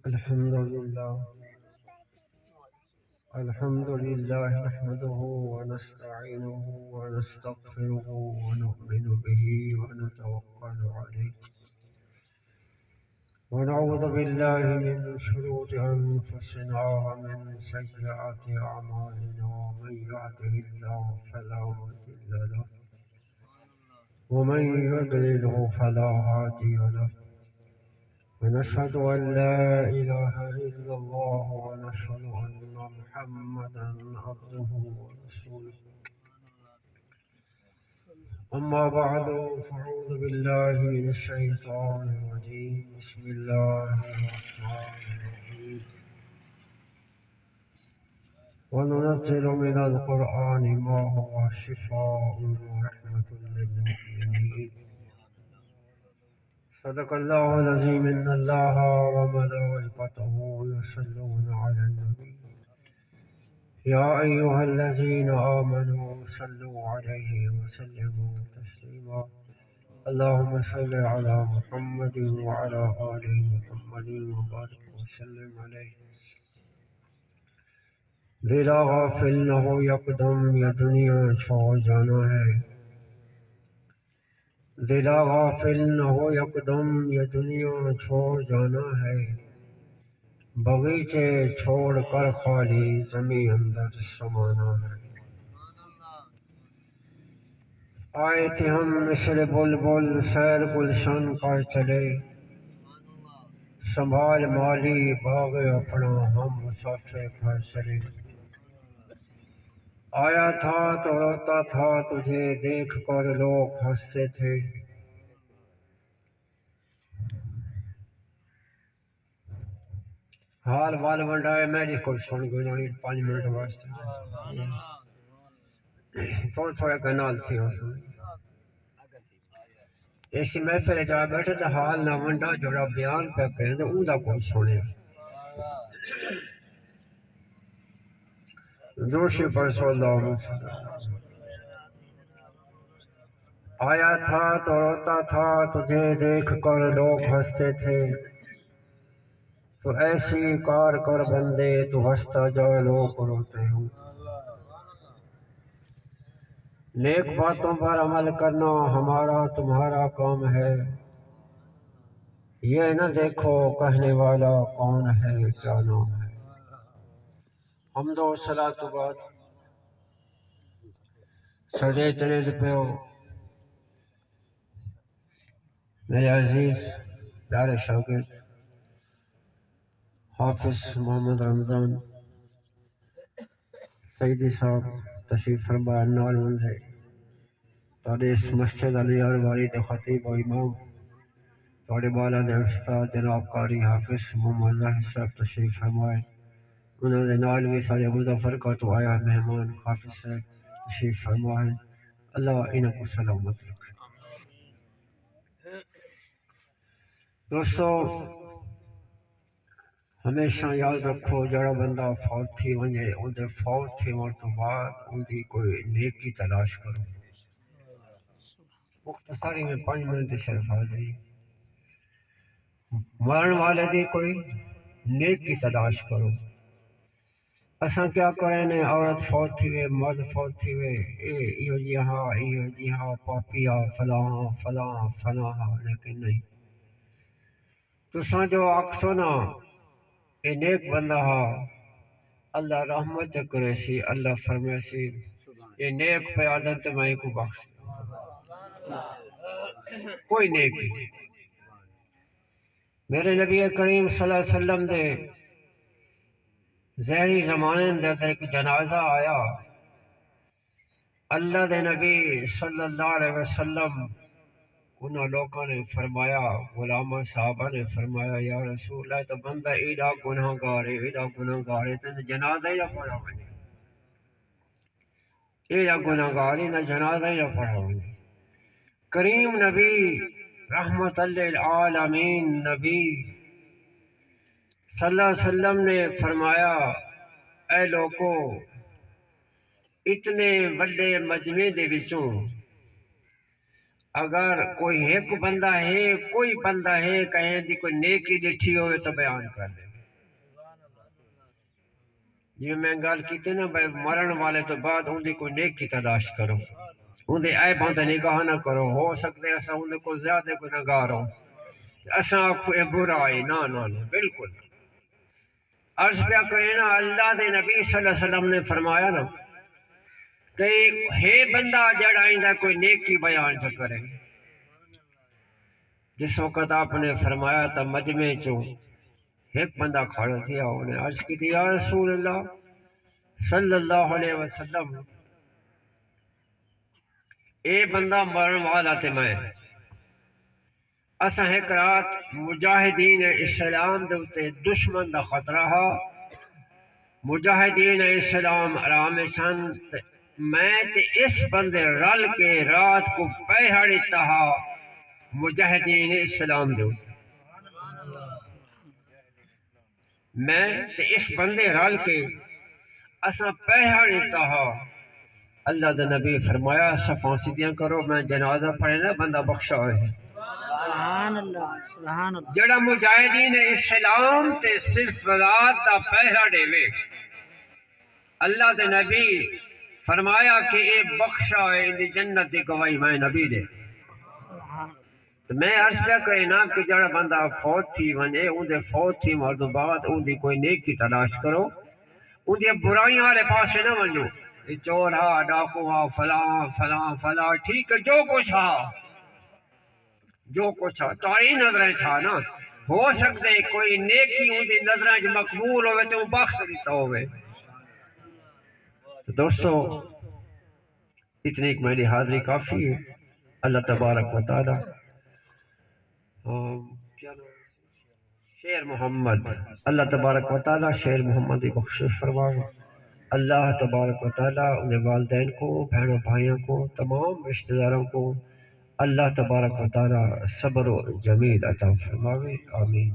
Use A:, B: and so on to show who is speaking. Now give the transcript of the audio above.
A: الحمد لله نحمده ونستعينه ونستغفره ونؤمن به ونتوكل عليه ونعوذ بالله من شرور أنفسنا ومن سيئات أعمالنا من يهده الله فلا مضل له ومن يضلله فلا هادي له ونشهد أن لا إله إلا الله ونشهد أن محمدا عبده ورسوله أما بعد فأعوذ بالله من الشيطان الرجيم بسم الله الرحمن الرحيم وننزل من القرآن ما هو شفاء ورحمة للمؤمنين صدق الله العظيم إن الله وملائكته يصلون على النبي يا أيها الذين آمنوا صلوا عليه وسلموا تسليما اللهم صل على محمد وعلى آل محمد وبارك وسلم عليه دلا غافل نہ ہو یکدم یہ دنیا چھوڑ جانا ہے دلا غافل نہ ہو یکدم یہ دنیا چھوڑ جانا ہے بغیچے چھوڑ کر خالی زمین اندر سمانا ہے آئے تھے ہم مثل بلبل سیر گلشن کر چلے سنبھال مالی باغ اپنا ہم مسافر گھر چلے آیا تھا تو روتا تھا تجھے دیکھ کر لوگ ہنستے تھے حال وال ونڈائے میری کوئی سن گزاری 5 منٹ واسطے تھوڑے کنال تھی اس میں ایسی محفل جا بیٹھے تو حال نہ ونڈا جوڑا بیان پہ کریں تو اوندا کوئی سنے دوشی پر صلی اللہ علیہ وسلم آیا تھا تو روتا تھا تجھے دیکھ کر لوگ ہنستے تھے تو ایسی کار کر بندے تو ہنستا جا لوگ روتے ہوں نیک باتوں پر عمل کرنا ہمارا تمہارا کام ہے یہ نہ دیکھو کہنے والا کون ہے کیا نام ہے حمد و صلاۃ کے بعد سجے ترید پہ ہو میرے عزیز پیارے شاگرد حافظ محمد رمضان سیدی صاحب تشریف فرما نال منظر تھوڑے اس مسجد علی والی دے خطیب و امام تھوڑے بالا دے استاد جناب قاری حافظ محمد ظاہر صاحب تشریف فرمائے انہوں نے نال بھی سارے مظفر کا تو آیا مہمان حافظ صاحب تشریف فرمائے اللہ انہوں کو سلامت رکھے دوستو ہمیشہ یاد رکھو جڑا بندہ فوت تھی ونجے ان دے فوت تھی ون تو بعد ان دی کوئی نیکی تلاش کرو مختصری میں 5 منٹ صرف حاضری مرن والے دی کوئی نیکی تلاش کرو اساں کیا کریں نے عورت فوت تھی وے مرد فوت تھی وے ایو جی ہاں پاپیا فلاں فلاں فلاں لیکن نہیں تساں جو آکھسو نا اے نیک بندہ ہا اللہ رحمت کرے سی اللہ فرمائے سی یہ نیک پہ عادت میں کو بخش کوئی نیکی میرے نبی کریم صلی اللہ علیہ وسلم دے زہری زمانے دے ایک جنازہ آیا اللہ دے نبی صلی اللہ علیہ وسلم انہوں لوگوں نے فرمایا غلامہ صحابہ نے فرمایا یا رسول اللہ تو بندہ ایڈا گناہ گار ہے تو جنازہ ہی نہ پڑھا ونجے ایڈا گناہ گار ہے جنازہ ہی نہ پڑھا ونجے کریم نبی رحمت للعالمین نبی صلی اللہ علیہ وسلم نے فرمایا اے لوگو اتنے بڑے مجمع دے وچوں اگر کوئی ایک بندہ ہے کوئی بندہ ہے کہیں دی کوئی نیکی ڈٹھی ہوئے تو بیان کر دے جی میں گل کی نا بھائی مرن والے تو بعد ان کوئی نیک کی تلاش کرو، ان عیب ہوندے نگاہ نہ کرو، ہو سکتے اساں ان کو زیادہ کوئی نگار ہو اساں آکھو اے برا ہے، نہ بالکل عرض پیا کرے نا اللہ دے نبی صلی اللہ علیہ وسلم نے فرمایا نا کہ ہے بندہ جڑا آئندہ کوئی نیکی بیان چ کرے، جس وقت آپ نے فرمایا تھا مجمع چوں ایک بندہ کھڑا تھیا، انہیں عرض کی تھی یا رسول اللہ صلی اللہ علیہ وسلم اے بندہ مرن والا تے میں اساں ایک رات مجاہدین اسلام دے اتے دشمن دا خطرہ ہا، مجاہدین اسلام آرام سن، میں تے اس بندے رل کے رات کو پہاڑی تہا مجاہدین اسلام دے اتے میں تے اس بندے رل کے اساں پہاڑی تہا اللہ دے نبی فرمایا صفاں سیدیاں کرو میں جنازہ پڑھے نا بندہ بخشا ہے
B: سبحان اللہ سبحان اللہ
A: جڑا مجاہدین اسلام تے صرف رات دا پہرا دے وے اللہ دے نبی فرمایا کہ اے بخشا ہے ان دی جنت دی گواہی میں نبی دے تو میں عرض پہ کرے نا کہ جڑا بندہ فوت تھی ونجے ان دے فوت تھی مردوں بعد ان دی کوئی نیک کی تلاش کرو، ان دی برائیاں والے پاسے نہ ونجو یہ چور ہا ڈاکو ہا فلاں فلاں فلاں ٹھیک ہے جو کچھ تاری نظریں تھا نا ہو سکتے کوئی نیکی ان دی نظریں جو مقبول ہوئے تو وہ بخش دیتا ہوئے۔ تو دوستو اتنی ایک میری حاضری کافی ہے، اللہ تبارک و تعالی شیر محمد اللہ تبارک و تعالی شیر محمد کی بخشش فرمائے، اللہ تبارک و تعالی انہیں والدین کو بہنوں بھائیوں کو تمام رشتہ داروں کو اللہ تبارک و تعالی صبر و جمیل عطا فرمائے، آمین۔